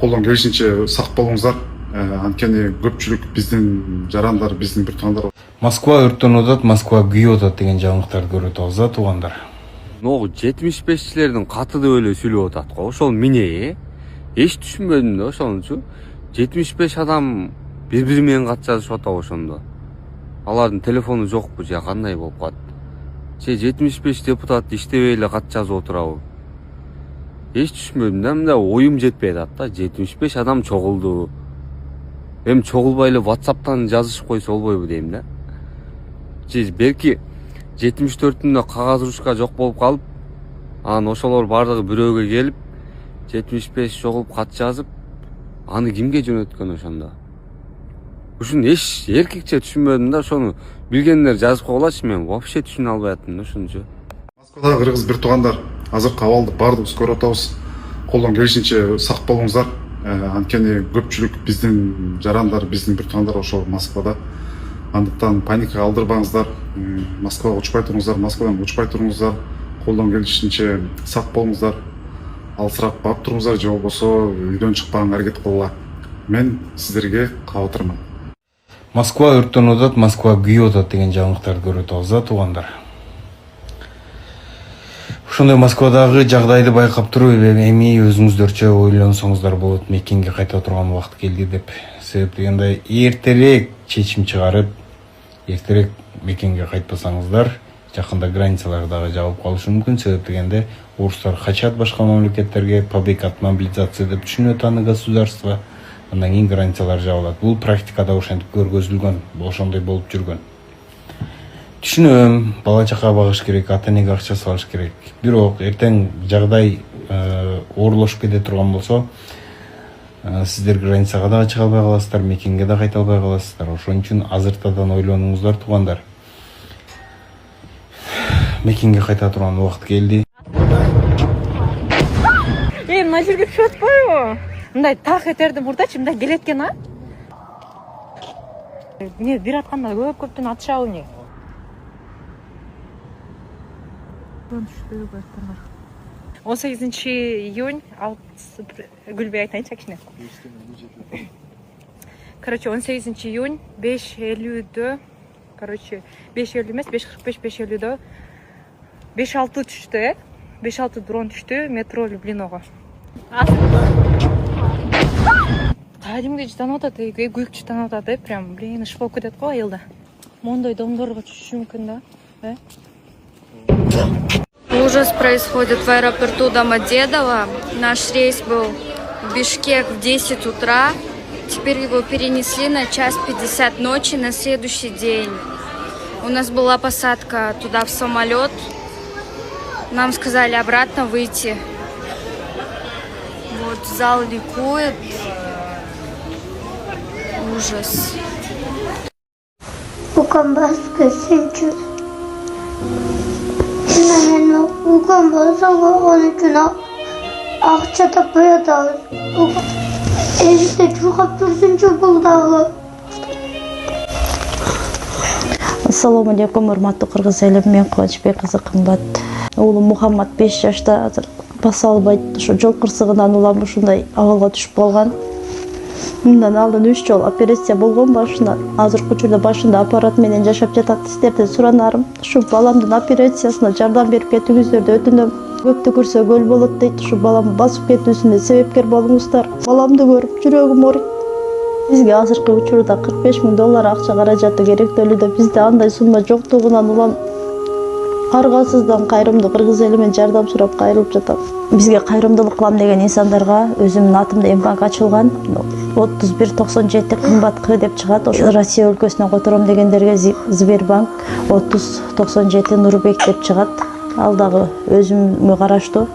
колдон келишинче сак болуңуздар. Анткени көпчүлүк биздин жарандар, биздин бир туугандар Москва өрттөнүп атат, Москва күйүп атат деген жаңылыктарды көрүп атабыз туугандар. Могу 75-чилердин каты деп эле сүйлөп атат го. Ошол эмне? Эч түшүнбөдүм да ошонучу. 75 адам бири-бири менен кат жазышып атабы ошондо. Алардын телефону жокпу же кандай болуп калат? Же 75 депутат иштебей эле кат жазып отурабы? Эч түшүнбөдүм да, мында оюм жетпей атат да. 75 адам чогулду. Эми чогулбай эле WhatsApp'тан жазышып койсо болбойбу дейм да. Же белки 74-түндө кагаз ручка жок болуп калып, анан ошолор бардыгы бирөөгө келип 75 чогулуп кат жазып, аны кимге жөнөткөн ошондо? Ушуну эч эркекче түшүнбөдүм да, ошону билгендер жазып койгулачы, мен вообще түшүнө албай аттым да ушунучу. Москвадагы кыргыз бир туугандар, азыркы абалды баардыгыбыз көрүп атабыз. Колдон келишинче сак болуңуздар. Анткени көпчүлүк биздин жарандар, биздин бир туугандар ошол Москвада. Андыктан паникага алдырбаңыздар. Москвага учпай туруңуздар, Москвадан учпай туруңуздар. Колдон келишинче сак болуңуздар. Алысыраак барып туруңуздар, же болбосо үйдөн чыкпаганга аракет кылгыла. Мен сиздерге кабатырмын. Москва өрттөнүп атат, Москва күйүп атат деген жаңылыктарды көрүп атабыз туугандар. Ошондой Москвадагы жагдайды байкап туруп, эми өзүңүздөрчө ойлонсоңуздар болот, мекенге кайта турган убакыт келди деп. Себеп дегенде эртерээк чечим чыгарып, эртерээк мекенге кайтпасаңыздар, жакында границалар дагы жабылып калышы мүмкүн. Себеп дегенде орустар качат башка мамлекеттерге, побегат мобилизация деп түшүнөт аны государство. Андан кийин границалар жабылат. Бул практикада ошентип көргөзүлгөн, ошондой болуп жүргөн. Түшүнөм, бала чака багыш керек, ата-энеге акча салыш керек. Бирок эртең жагдай оорлошуп кете турган болсо, сиздер границага дагы чыга албай каласыздар, мекенге да кайта албай каласыздар. Ошон үчүн азыртадан ойлонуңуздар туугандар. Мекенге кайта турган убакыт келди. Мына жерге түшүп атпайбы? Мындай так этерди мурдачы, мындай келет экен, а? Эмне бир атканда көптөн атышабы эмне? 18 июнь, Гүлбей айтайынчы кичине. Короче, 18 июнь 5:50-дө, короче, 5:50 эмес, 5:45, 5:50-дө 5-6 түштү, 5-6 дрон түштү метро Люблиного. Кадимге жытанып атат, күйүк жытанып атат, прям, блин, иш болуп кетет го айылда. Мондой домдорго түшүшү мүмкүн да, Ужас происходит в аэропорту Домодедово. Наш рейс был в Бишкек в 10 утра. Теперь его перенесли на 1:50 ночи на следующий день. У нас была посадка туда в самолет. Нам сказали обратно выйти. Вот зал ликует. Ужас. Ukan basağı onun için akça tapıyor da. Evde çok haptursun çubuğu. Assalamu alaikum, урматтуу кыргыз элим, мен Кубанычбек кызы кымбат. Уулум Мухаммад 5 жашта, азыр баса албайт. Ошо жол кырсыгынан улам ушундай абалга түшүп калган. Мындан алдын 3 жол операция болгон башына. Азыркы учурда башында аппарат менен жашап жатат. Сиздерден суранарым, ушу баламдын операциясына жардам берип кетүүңүздөрдү өтүнөм. Көптү көрсө көл болот дейт. Ушу баламды басып кетүүсүнө себепкер болуңуздар. Баламды көрүп жүрөгүм ооруйт. Бизге азыркы учурда $45,000 акча каражаты керектөлүүдө. Бизде андай сумма жоктугунан улам аргасыздан кайрымдуу кыргыз эли менен жардам сурап кайрылып жатам. Бизге кайрымдуулук кылам деген инсандарга өзүмдүн атымда банк ачылган. 3197 кымбат деп чыгат. Ошо Россия өлкөсүнө котором дегендерге Сбербанк 3097 Нурбек деп чыгат. Ал дагы өзүмгө караштуу.